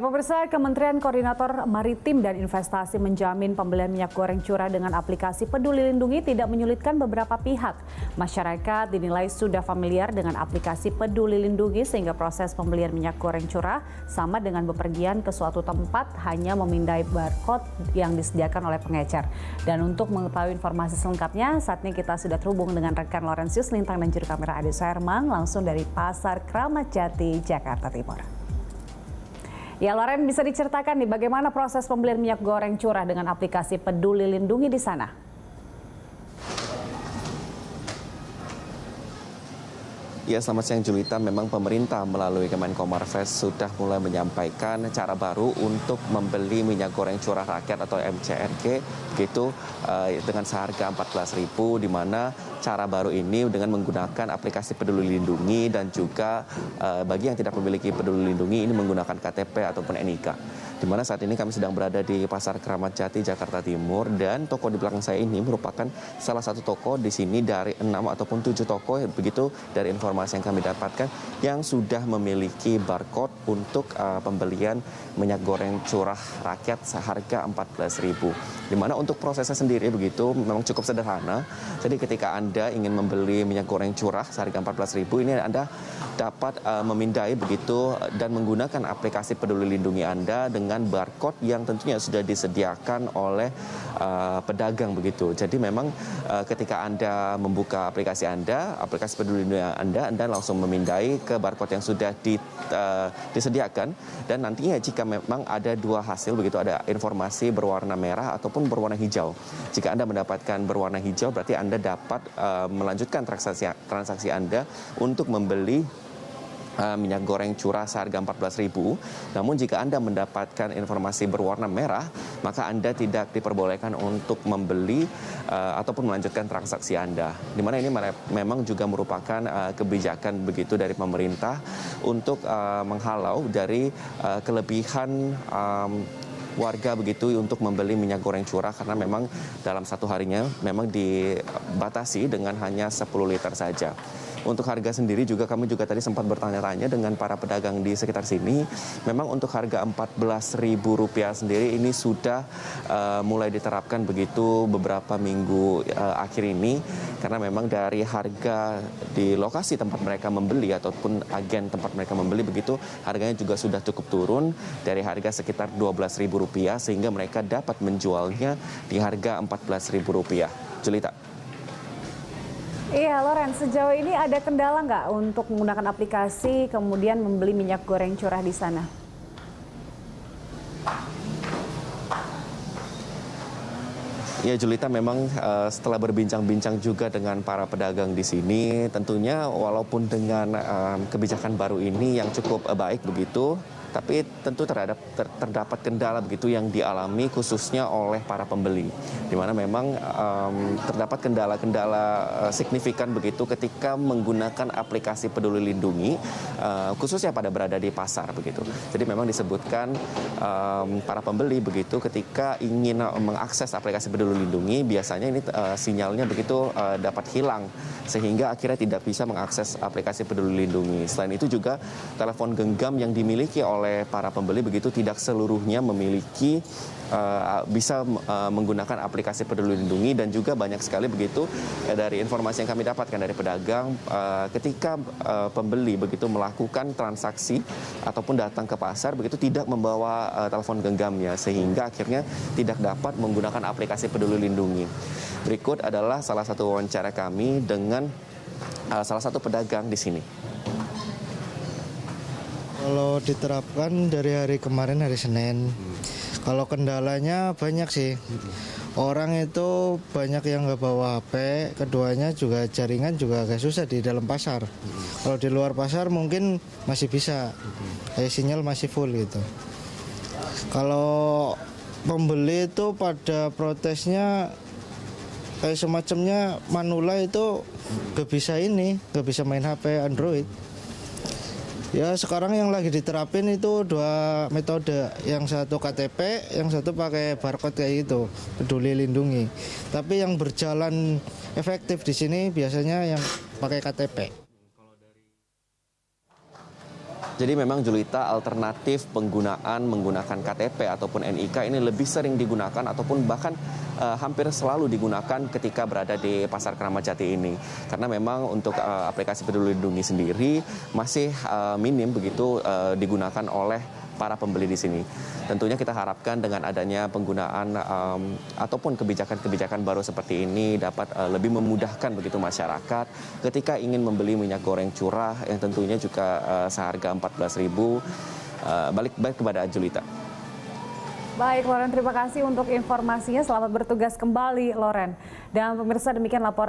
Pemirsa, Kementerian Koordinator Maritim dan Investasi menjamin pembelian minyak goreng curah dengan aplikasi Peduli Lindungi tidak menyulitkan beberapa pihak. Masyarakat dinilai sudah familiar dengan aplikasi Peduli Lindungi sehingga proses pembelian minyak goreng curah sama dengan bepergian ke suatu tempat hanya memindai barcode yang disediakan oleh pengecer. Dan untuk mengetahui informasi selengkapnya, saat ini kita sudah terhubung dengan rekan Laurentius Lintang dan juru kamera Ade Suherman langsung dari Pasar Kramat Jati, Jakarta Timur. Ya, Loren, bisa diceritakan nih bagaimana proses pembelian minyak goreng curah dengan aplikasi Peduli Lindungi di sana? Ya, selamat siang Julita. Memang pemerintah melalui Kemenkomarves sudah mulai menyampaikan cara baru untuk membeli minyak goreng curah rakyat atau MCRG begitu dengan seharga Rp14.000, di mana cara baru ini dengan menggunakan aplikasi Peduli Lindungi dan juga bagi yang tidak memiliki Peduli Lindungi ini menggunakan KTP ataupun NIK. Di mana saat ini kami sedang berada di Pasar Kramat Jati, Jakarta Timur, dan toko di belakang saya ini merupakan salah satu toko di sini dari 6 ataupun 7 toko begitu dari informasi yang kami dapatkan yang sudah memiliki barcode untuk pembelian minyak goreng curah rakyat seharga Rp14.000. Di mana untuk prosesnya sendiri begitu memang cukup sederhana. Jadi ketika Anda ingin membeli minyak goreng curah seharga Rp14.000 ini Anda dapat memindai begitu dan menggunakan aplikasi Peduli Lindungi Anda dengan barcode yang tentunya sudah disediakan oleh pedagang begitu. Jadi memang ketika Anda membuka aplikasi aplikasi Peduli Lindungi Anda langsung memindai ke barcode yang sudah disediakan, dan nantinya jika memang ada dua hasil begitu, ada informasi berwarna merah ataupun berwarna hijau. Jika Anda mendapatkan berwarna hijau berarti Anda dapat melanjutkan transaksi Anda untuk membeli minyak goreng curah seharga Rp14.000. Namun jika Anda mendapatkan informasi berwarna merah, maka Anda tidak diperbolehkan untuk membeli ataupun melanjutkan transaksi Anda. Di mana ini memang juga merupakan kebijakan begitu dari pemerintah untuk menghalau dari kelebihan warga begitu untuk membeli minyak goreng curah, karena memang dalam satu harinya memang dibatasi dengan hanya 10 liter saja. Untuk harga sendiri juga kami juga tadi sempat bertanya-tanya dengan para pedagang di sekitar sini. Memang untuk harga Rp14.000 sendiri ini sudah mulai diterapkan begitu beberapa minggu akhir ini, karena memang dari harga di lokasi tempat mereka membeli ataupun agen tempat mereka membeli begitu, harganya juga sudah cukup turun dari harga sekitar Rp12.000 sehingga mereka dapat menjualnya di harga Rp14.000. Julita. Iya, Loren, sejauh ini ada kendala nggak untuk menggunakan aplikasi kemudian membeli minyak goreng curah di sana? Ya Julita, memang setelah berbincang-bincang juga dengan para pedagang di sini, tentunya walaupun dengan kebijakan baru ini yang cukup baik begitu, tapi tentu terdapat kendala begitu yang dialami khususnya oleh para pembeli, di mana memang terdapat kendala-kendala signifikan begitu ketika menggunakan aplikasi Peduli Lindungi, khususnya pada berada di pasar begitu. Jadi memang disebutkan para pembeli begitu ketika ingin mengakses aplikasi Peduli Lindungi, biasanya ini sinyalnya begitu dapat hilang sehingga akhirnya tidak bisa mengakses aplikasi Peduli Lindungi. Selain itu juga telepon genggam yang dimiliki oleh para pembeli begitu tidak seluruhnya memiliki bisa menggunakan aplikasi Peduli Lindungi, dan juga banyak sekali begitu dari informasi yang kami dapatkan dari pedagang ketika pembeli begitu melakukan transaksi ataupun datang ke pasar begitu tidak membawa telepon genggamnya sehingga akhirnya tidak dapat menggunakan aplikasi Peduli Lindungi. Berikut adalah salah satu wawancara kami dengan salah satu pedagang di sini. Kalau diterapkan dari hari kemarin, hari Senin. Kalau kendalanya banyak sih. Orang itu banyak yang nggak bawa HP, keduanya juga jaringan juga agak susah di dalam pasar. Kalau di luar pasar mungkin masih bisa, sinyal masih full gitu. Kalau pembeli itu pada protesnya kayak semacamnya manula itu nggak bisa main HP Android. Ya sekarang yang lagi diterapin itu dua metode, yang satu KTP, yang satu pakai barcode kayak gitu, Peduli Lindungi. Tapi yang berjalan efektif di sini biasanya yang pakai KTP. Jadi memang Julita, alternatif menggunakan KTP ataupun NIK ini lebih sering digunakan ataupun bahkan hampir selalu digunakan ketika berada di Pasar Keramat Jati ini. Karena memang untuk aplikasi Peduli Lindungi sendiri masih minim begitu digunakan oleh para pembeli di sini. Tentunya kita harapkan dengan adanya penggunaan ataupun kebijakan-kebijakan baru seperti ini dapat lebih memudahkan begitu masyarakat ketika ingin membeli minyak goreng curah yang tentunya juga seharga 14.000. Balik kepada Julita. Baik, Loren, terima kasih untuk informasinya. Selamat bertugas kembali, Loren. Dan pemirsa, demikian laporan